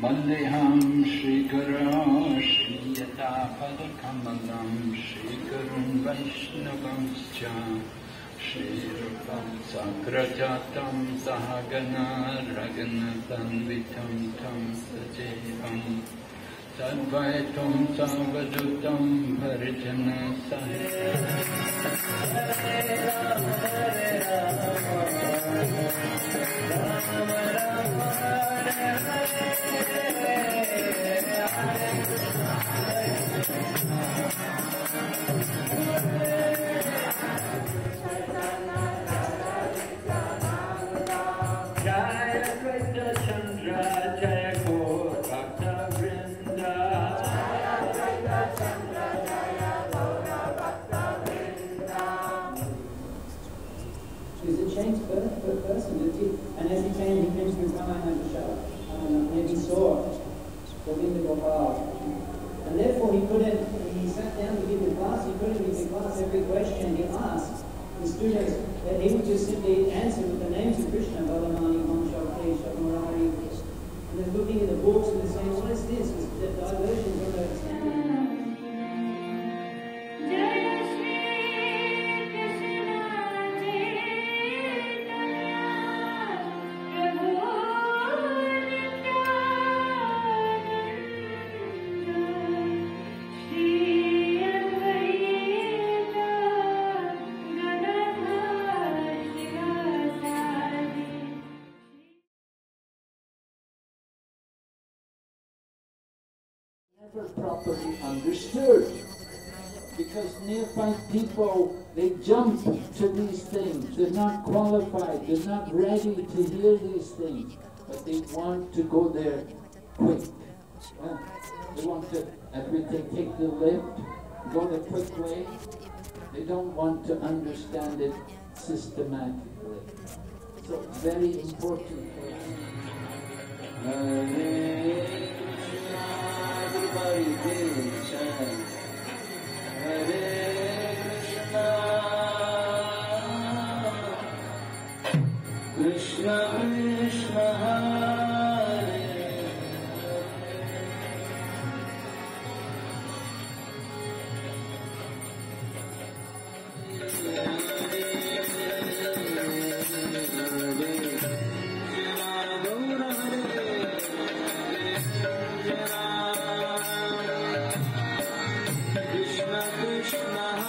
Vandeham Shrikara Shriyatapalakamalam Shrikaram Vaishnavamscha Shripam Sakrajatam Sahagana Raganatanvitam Tam Sajevam Sadvaitam Savadutam Bharijana Sahita person, and as he came to Ramayana and he saw Govinda Gopal. And therefore he sat down to give the class, he couldn't give the class every question he asked the students, that he would just simply answer with the names of Krishna, Balamani, Manshakti, Shakumurari, and they're looking at the books and they're saying, what is this? It's the diversion from the standard. Never properly understood, because nearby people, they jump to these things. They're not qualified, they're not ready to hear these things, but they want to go there quick. They want to, as we take the lift, go the quick way. They don't want to understand it systematically. So very important for us. Hare Krishna, Krishna Krishna Hare Krishna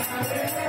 Hare